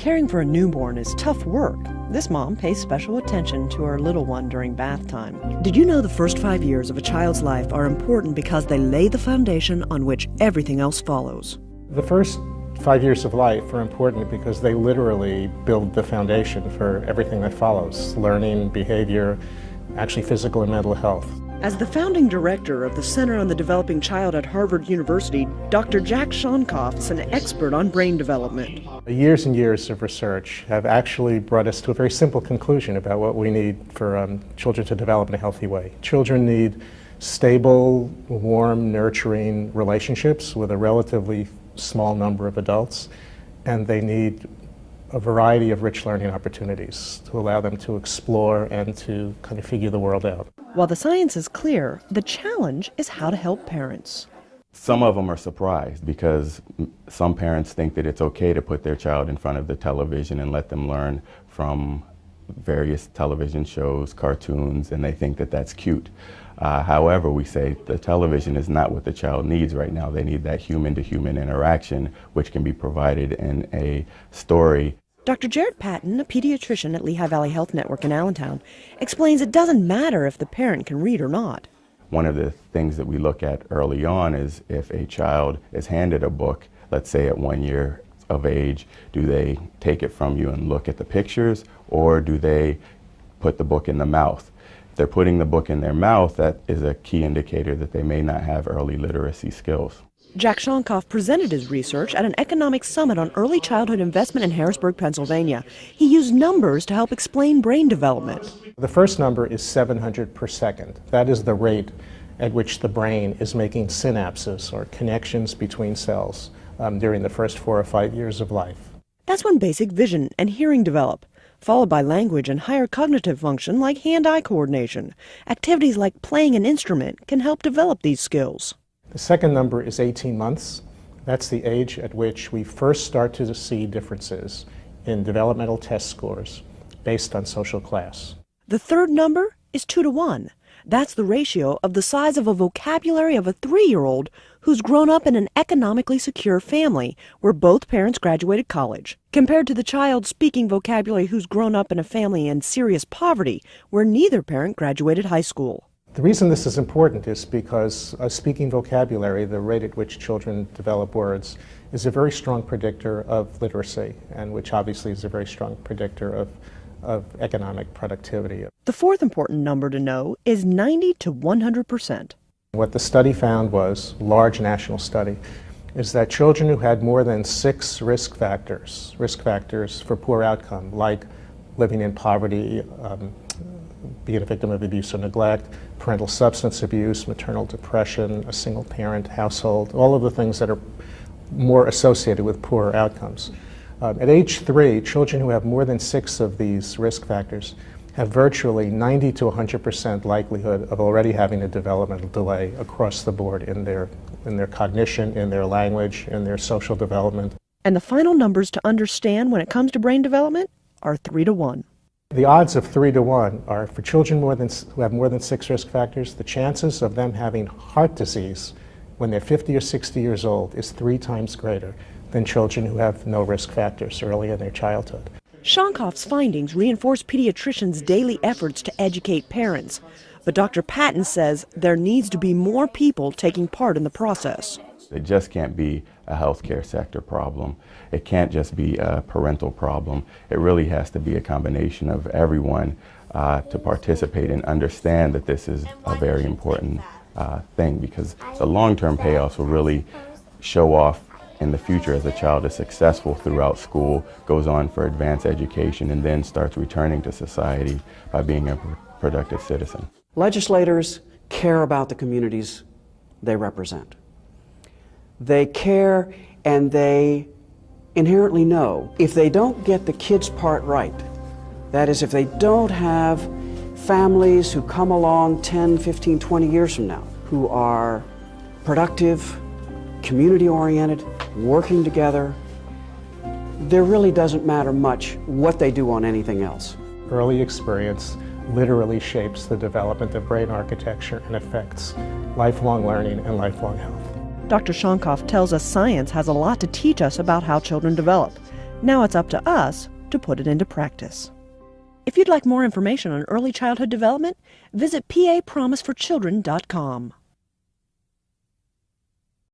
Caring for a newborn is tough work. This mom pays special attention to her little one during bath time. Did you know the first 5 years of a child's life are important because they lay the foundation on which everything else follows? The first 5 years of life are important because they literally build the foundation for everything that follows: learning, behavior, actually physical and mental health. As the founding director of the Center on the Developing Child at Harvard University, Dr. Jack Shonkoff is an expert on brain development. Years and years of research have actually brought us to a very simple conclusion about what we need for children to develop in a healthy way. Children need stable, warm, nurturing relationships with a relatively small number of adults, and they need a variety of rich learning opportunities to allow them to explore and to kind of figure the world out. While the science is clear, the challenge is how to help parents. Some of them are surprised because some parents think that it's okay to put their child in front of the television and let them learn from various television shows, cartoons, and they think that that's cute. However, we say the television is not what the child needs right now. They need that human-to-human interaction, which can be provided in a story. Dr. Jared Patton, a pediatrician at Lehigh Valley Health Network in Allentown, explains it doesn't matter if the parent can read or not. One of the things that we look at early on is if a child is handed a book, let's say at 1 year of age, do they take it from you and look at the pictures, or do they put the book in the mouth? If they're putting the book in their mouth, that is a key indicator that they may not have early literacy skills. Jack Shonkoff presented his research at an economic summit on early childhood investment in Harrisburg, Pennsylvania. He used numbers to help explain brain development. The first number is 700 per second. That is the rate at which the brain is making synapses, or connections between cells, during the first 4 or 5 years of life. That's when basic vision and hearing develop, followed by language and higher cognitive function like hand-eye coordination. Activities like playing an instrument can help develop these skills. The second number is 18 months. That's the age at which we first start to see differences in developmental test scores based on social class. The third number is 2 to 1. That's the ratio of the size of a vocabulary of a 3-year-old who's grown up in an economically secure family where both parents graduated college, compared to the child speaking vocabulary who's grown up in a family in serious poverty where neither parent graduated high school. The reason this is important is because speaking vocabulary, the rate at which children develop words, is a very strong predictor of literacy, and which obviously is a very strong predictor of economic productivity. The fourth important number to know is 90 to 100%. What the study found was, large national study, is that children who had more than 6 risk factors for poor outcome, like living in poverty, being a victim of abuse or neglect, parental substance abuse, maternal depression, a single parent household, all of the things that are more associated with poor outcomes. At age 3, children who have more than 6 of these risk factors have virtually 90 to 100% likelihood of already having a developmental delay across the board in their cognition, in their language, in their social development. And the final numbers to understand when it comes to brain development are 3 to 1. The odds of 3 to 1 are for children who have more than 6 risk factors, the chances of them having heart disease when they're 50 or 60 years old is 3 times greater than children who have no risk factors early in their childhood. Shonkoff's findings reinforce pediatricians' daily efforts to educate parents, but Dr. Patton says there needs to be more people taking part in the process. It just can't be a healthcare sector problem. It can't just be a parental problem. It really has to be a combination of everyone to participate and understand that this is a very important thing, because the long-term payoffs will really show off in the future as a child is successful throughout school, goes on for advanced education, and then starts returning to society by being a productive citizen. Legislators care about the communities they represent. They care, and they inherently know if they don't get the kids' part right, that is, if they don't have families who come along 10, 15, 20 years from now who are productive, community-oriented, working together, there really doesn't matter much what they do on anything else. Early experience literally shapes the development of brain architecture and affects lifelong learning and lifelong health. Dr. Shonkoff tells us science has a lot to teach us about how children develop. Now it's up to us to put it into practice. If you'd like more information on early childhood development, visit papromiseforchildren.com.